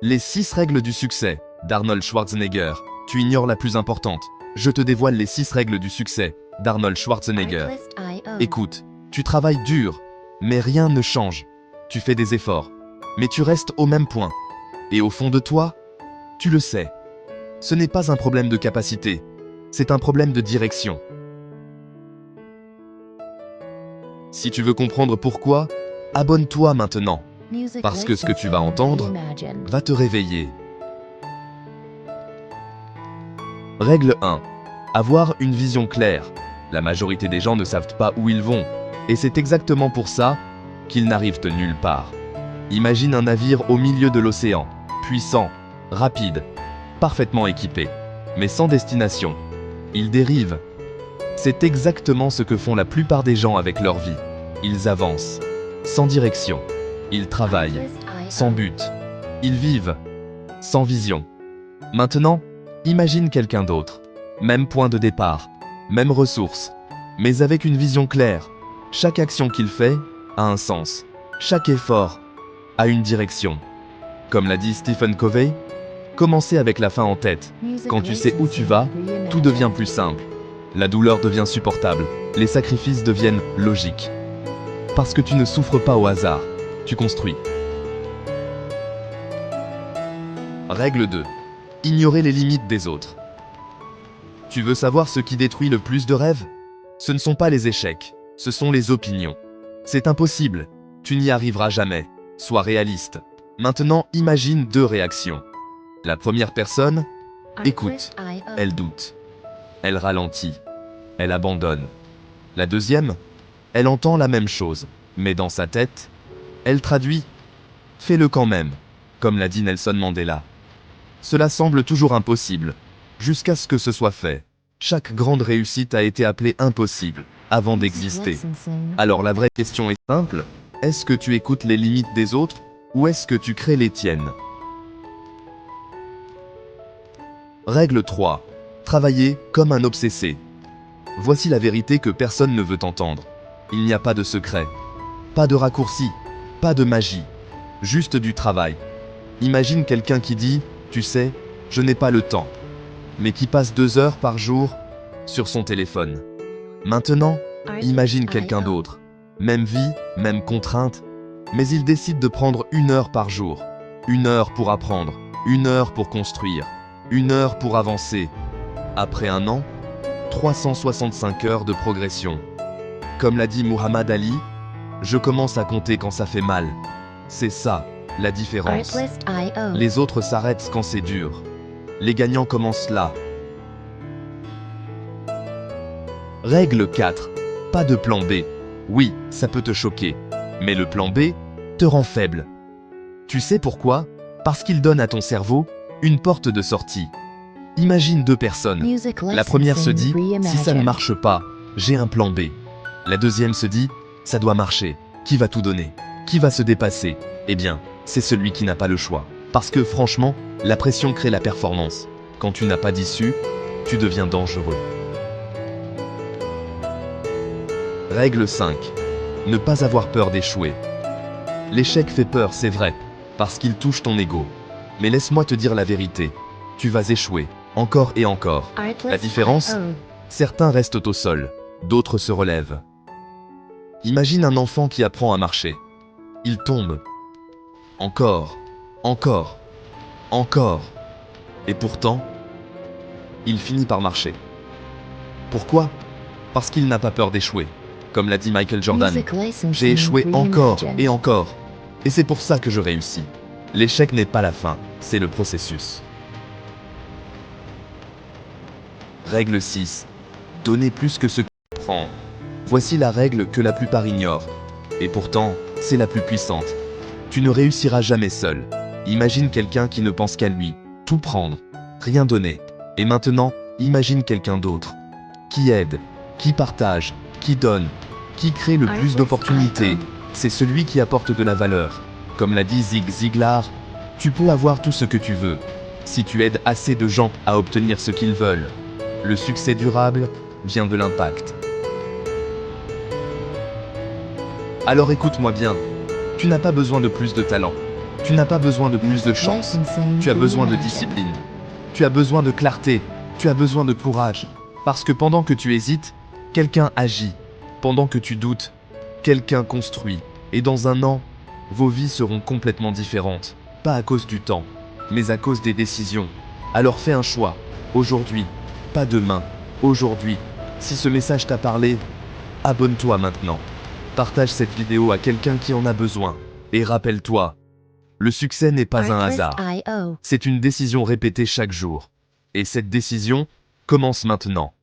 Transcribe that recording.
Les 6 règles du succès d'Arnold Schwarzenegger. Tu ignores la plus importante. Je te dévoile les 6 règles du succès d'Arnold Schwarzenegger. Écoute, tu travailles dur, mais rien ne change. Tu fais des efforts, mais tu restes au même point. Et au fond de toi, tu le sais. Ce n'est pas un problème de capacité, c'est un problème de direction. Si tu veux comprendre pourquoi, abonne-toi maintenant, parce que ce que tu vas entendre va te réveiller. Règle 1. Avoir une vision claire. La majorité des gens ne savent pas où ils vont, et c'est exactement pour ça qu'ils n'arrivent nulle part. Imagine un navire au milieu de l'océan, puissant, rapide, parfaitement équipé, mais sans destination. Il dérive. C'est exactement ce que font la plupart des gens avec leur vie. Ils avancent, sans direction. Ils travaillent, sans but. Ils vivent, sans vision. Maintenant, imagine quelqu'un d'autre. Même point de départ, même ressources, mais avec une vision claire. Chaque action qu'il fait a un sens. Chaque effort a une direction. Comme l'a dit Stephen Covey, commencer avec la fin en tête. Quand tu sais où tu vas, tout devient plus simple. La douleur devient supportable. Les sacrifices deviennent logiques. Parce que tu ne souffres pas au hasard, tu construis. Règle 2. Ignorer les limites des autres. Tu veux savoir ce qui détruit le plus de rêves? Ce ne sont pas les échecs, ce sont les opinions. C'est impossible, tu n'y arriveras jamais. Sois réaliste. Maintenant, imagine 2 réactions. La première personne, écoute, elle doute. Elle ralentit. Elle abandonne. La deuxième, elle entend la même chose, mais dans sa tête, elle traduit. Fais-le quand même, comme l'a dit Nelson Mandela. Cela semble toujours impossible, jusqu'à ce que ce soit fait. Chaque grande réussite a été appelée impossible, avant d'exister. Alors la vraie question est simple, est-ce que tu écoutes les limites des autres, ou est-ce que tu crées les tiennes? Règle 3. Travailler comme un obsédé. Voici la vérité que personne ne veut entendre. Il n'y a pas de secret, pas de raccourci, pas de magie, juste du travail. Imagine quelqu'un qui dit « Tu sais, je n'ai pas le temps », mais qui passe 2 heures par jour sur son téléphone. Maintenant, imagine quelqu'un d'autre. Même vie, même contrainte, mais il décide de prendre 1 heure par jour. 1 heure pour apprendre, 1 heure pour construire, 1 heure pour avancer. Après 1 an, 365 heures de progression. Comme l'a dit Muhammad Ali, je commence à compter quand ça fait mal. C'est ça, la différence. Les autres s'arrêtent quand c'est dur. Les gagnants commencent là. Règle 4. Pas de plan B. Oui, ça peut te choquer, mais le plan B te rend faible. Tu sais pourquoi? Parce qu'il donne à ton cerveau une porte de sortie. Imagine 2 personnes. La première se dit « Si ça ne marche pas, j'ai un plan B ». La deuxième se dit « Ça doit marcher. Qui va tout donner? Qui va se dépasser ?» Eh bien, c'est celui qui n'a pas le choix. Parce que franchement, la pression crée la performance. Quand tu n'as pas d'issue, tu deviens dangereux. Règle 5. Ne pas avoir peur d'échouer. L'échec fait peur, c'est vrai, parce qu'il touche ton ego. Mais laisse-moi te dire la vérité. Tu vas échouer, encore et encore. La différence? Certains restent au sol, d'autres se relèvent. Imagine un enfant qui apprend à marcher. Il tombe. Encore, encore, encore. Et pourtant, il finit par marcher. Pourquoi? Parce qu'il n'a pas peur d'échouer. Comme l'a dit Michael Jordan, j'ai échoué encore et encore. Et c'est pour ça que je réussis. L'échec n'est pas la fin, c'est le processus. Règle 6. Donner plus que ce que tu prends. Voici la règle que la plupart ignorent. Et pourtant, c'est la plus puissante. Tu ne réussiras jamais seul. Imagine quelqu'un qui ne pense qu'à lui. Tout prendre, rien donner. Et maintenant, imagine quelqu'un d'autre. Qui aide, qui partage, qui donne, qui crée le plus d'opportunités. C'est celui qui apporte de la valeur. Comme l'a dit Zig Ziglar, tu peux avoir tout ce que tu veux, si tu aides assez de gens à obtenir ce qu'ils veulent. Le succès durable vient de l'impact. Alors écoute-moi bien, tu n'as pas besoin de plus de talent. Tu n'as pas besoin de plus de chance. Tu as besoin de discipline. Tu as besoin de clarté. Tu as besoin de courage. Parce que pendant que tu hésites, quelqu'un agit. Pendant que tu doutes, quelqu'un construit. Et dans un an, vos vies seront complètement différentes. Pas à cause du temps, mais à cause des décisions. Alors fais un choix. Aujourd'hui. Pas demain. Aujourd'hui. Si ce message t'a parlé, abonne-toi maintenant. Partage cette vidéo à quelqu'un qui en a besoin. Et rappelle-toi, le succès n'est pas un hasard. C'est une décision répétée chaque jour. Et cette décision commence maintenant.